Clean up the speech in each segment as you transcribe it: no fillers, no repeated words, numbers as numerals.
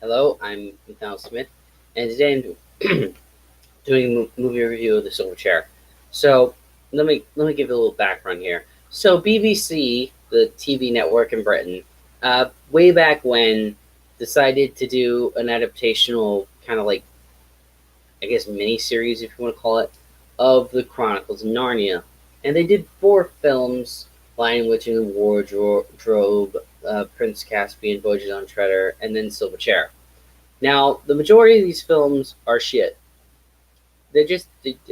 Hello, I'm Nathaniel Smith, and today I'm doing a movie review of The Silver Chair. So let me give you a little background here. So BBC, the TV network in Britain, way back when, decided to do an adaptational kind of like I guess mini series, if you want to call it, of the Chronicles of Narnia, and they did four films: Lion, Witch, and the Wardrobe, Prince Caspian, Voyages on Treader, and then Silver Chair. Now, the majority of these films are shit.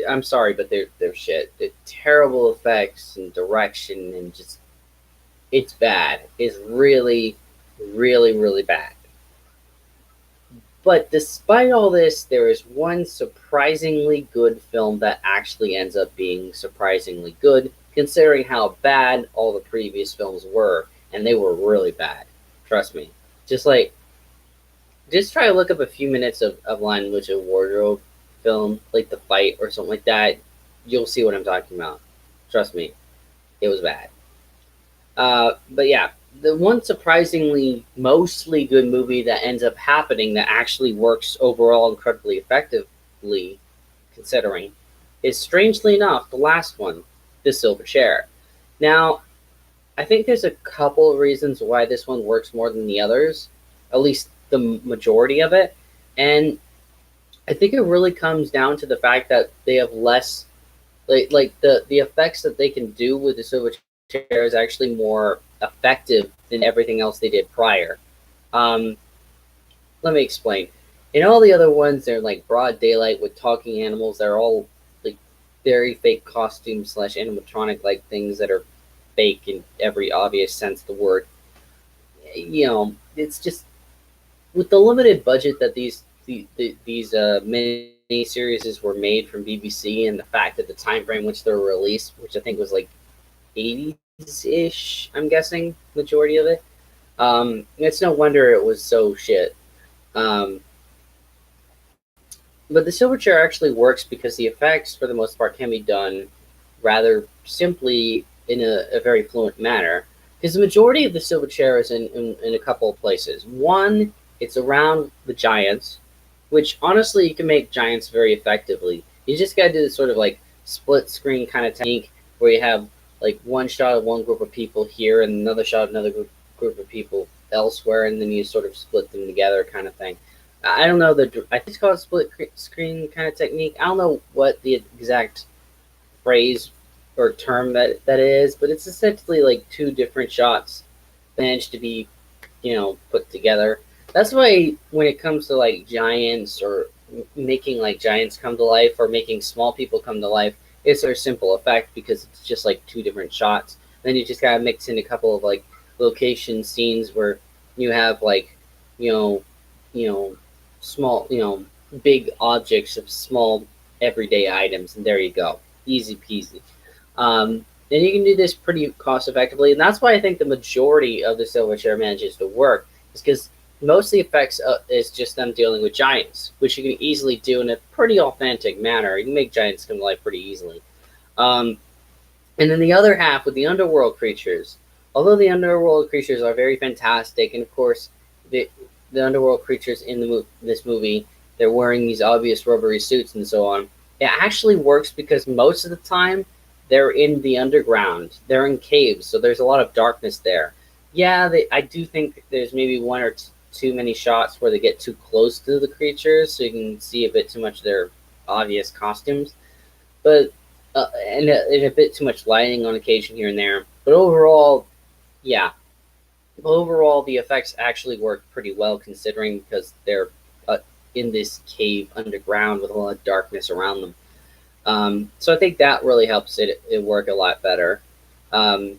I'm sorry, but they're shit. They're terrible effects and direction, and just it's bad. It's really, really, really bad. But despite all this, there is one surprisingly good film that actually ends up being surprisingly good, considering how bad all the previous films were, and they were really bad. Trust me. Just like just try to look up a few minutes of Lion, Witch, and Wardrobe film, like the fight or something like that. You'll see what I'm talking about. Trust me, it was bad. But yeah, the one surprisingly mostly good movie that ends up happening that actually works overall incredibly effectively, considering, is strangely enough the last one, The Silver Chair. Now, I think there's a couple of reasons why this one works more than the others, at least the majority of it. And I think it really comes down to the fact that they have less, the effects that they can do with the Silver Chair is actually more effective than everything else they did prior. Um, Let me explain. In all the other ones, they're like broad daylight with talking animals. They're all like very fake costumes slash animatronic like things that are fake in every obvious sense of the word. It's just with the limited budget that these mini series were made from BBC, and the fact that the time frame which they were released, which I think was like 80s ish, I'm guessing majority of it. It's no wonder it was so shit. Um, but the Silver Chair actually works because the effects, for the most part, can be done rather simply in a very fluent manner. Because the majority of the Silver Chair is in a couple of places. One, it's around the giants, which honestly you can make giants very effectively. You just gotta do this sort of like split screen kind of technique where you have like one shot of one group of people here and another shot of another group of people elsewhere, and then you sort of split them together kind of thing. I don't know I think it's called split screen kind of technique. I don't know what the exact phrase or term that is, but it's essentially like two different shots managed to be, put together. That's why when it comes to like giants or making like giants come to life or making small people come to life, it's a simple effect because it's just like two different shots. Then you just gotta mix in a couple of like location scenes where you have like, you know, you know, small, big objects of small everyday items, and there you go, easy peasy. And you can do this pretty cost effectively, and that's why I think the majority of the Silver Chair manages to work, is because most of the effects is just them dealing with giants, which you can easily do in a pretty authentic manner. You can make giants come to life pretty easily. Um, and then the other half with the underworld creatures, although the underworld creatures are very fantastic, and of course the underworld creatures in this movie, they're wearing these obvious rubbery suits and so on. It actually works because most of the time they're in the underground. They're in caves, so there's a lot of darkness there. Yeah, I do think there's maybe one or too many shots where they get too close to the creatures, so you can see a bit too much of their obvious costumes. But and a bit too much lighting on occasion here and there. But overall, yeah, overall the effects actually work pretty well considering because they're in this cave underground with a lot of darkness around them. So I think that really helps it work a lot better. Um,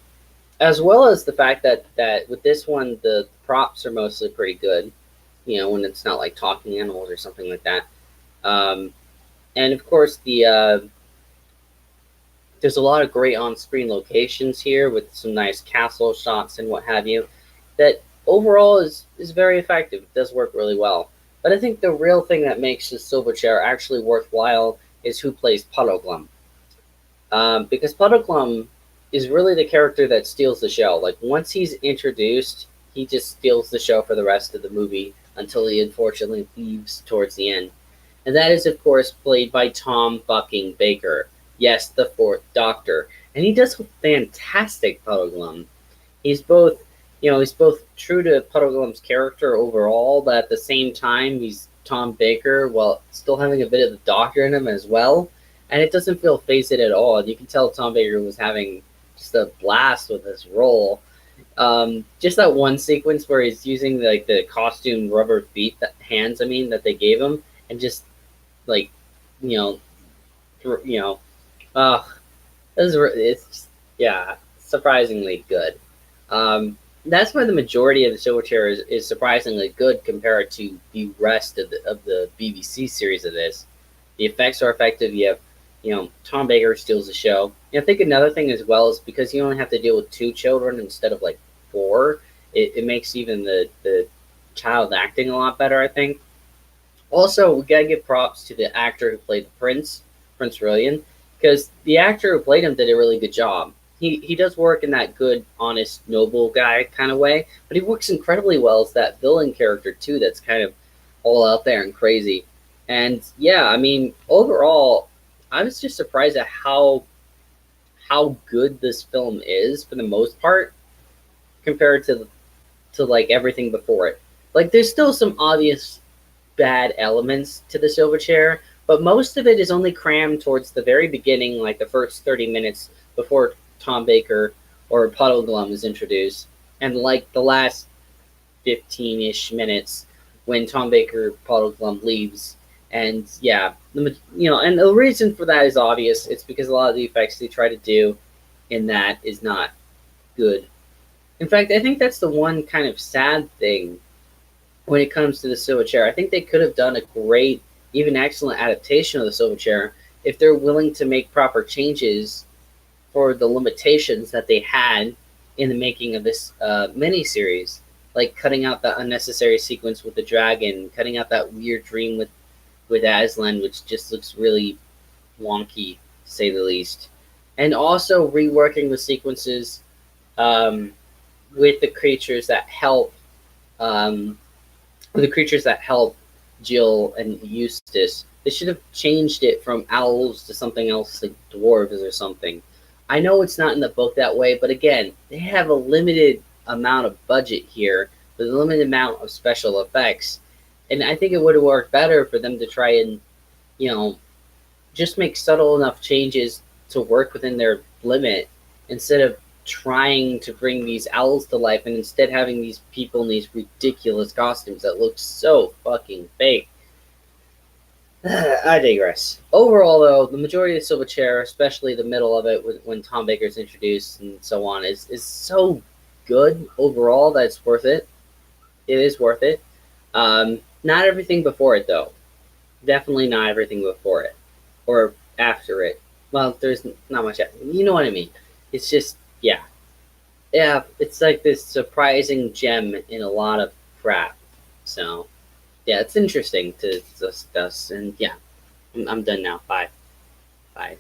as well as the fact that with this one the props are mostly pretty good. When it's not like talking animals or something like that. Um, and of course there's a lot of great on-screen locations here with some nice castle shots and what have you. That overall is very effective. It does work really well. But I think the real thing that makes the Silver Chair actually worthwhile is who plays Puddleglum. Because Puddleglum is really the character that steals the show. Like once he's introduced, he just steals the show for the rest of the movie until he unfortunately leaves towards the end. And that is, of course, played by Tom fucking Baker. Yes, the Fourth Doctor. And he does a fantastic Puddleglum. He's both, he's both true to Puddleglum's character overall, but at the same time, he's Tom Baker while still having a bit of the Doctor in him as well. And it doesn't feel phased at all. And you can tell Tom Baker was having just a blast with this role. Just that one sequence where he's using like the costume rubber feet, hands, that they gave him, and just like, you know, you know, uh, it's yeah, surprisingly good. That's why the majority of the Silverchair is surprisingly good compared to the rest of the BBC series of this. The effects are effective. You have, Tom Baker steals the show. I think another thing as well is because you only have to deal with 2 children instead of like 4. It makes even the child acting a lot better, I think. Also, we gotta give props to the actor who played the Prince, Prince Rilian, because the actor who played him did a really good job. He does work in that good, honest, noble guy kind of way, but he works incredibly well as that villain character too. That's kind of all out there and crazy. And yeah, overall, I was just surprised at how good this film is for the most part compared to like everything before it. Like, there's still some obvious bad elements to the Silverchair, but most of it is only crammed towards the very beginning, like the first 30 minutes before Tom Baker or Puddleglum is introduced, and like the last 15-ish minutes when Tom Baker Puddleglum leaves. And yeah, and the reason for that is obvious. It's because a lot of the effects they try to do in that is not good. In fact, I think that's the one kind of sad thing when it comes to the Silverchair. I think they could have done a great, even excellent adaptation of the Silverchair if they're willing to make proper changes for the limitations that they had in the making of this miniseries, like cutting out that unnecessary sequence with the dragon, cutting out that weird dream with Aslan, which just looks really wonky, to say the least, and also reworking the sequences with the creatures that help um, the creatures that help Jill and Eustace. They should have changed it from owls to something else, like dwarves or something. I know it's not in the book that way, but again, they have a limited amount of budget here with a limited amount of special effects. And I think it would have worked better for them to try and, just make subtle enough changes to work within their limit instead of trying to bring these owls to life and instead having these people in these ridiculous costumes that look so fucking fake. I digress. Overall, though, the majority of the Silverchair, especially the middle of it when Tom Baker's introduced and so on, is so good overall that it's worth it. It is worth it. Not everything before it, though. Definitely not everything before it. Or after it. Well, there's not much. You know what I mean. It's just, yeah. Yeah, it's like this surprising gem in a lot of crap. So, yeah, it's interesting to discuss. And yeah, I'm done now. Bye. Bye.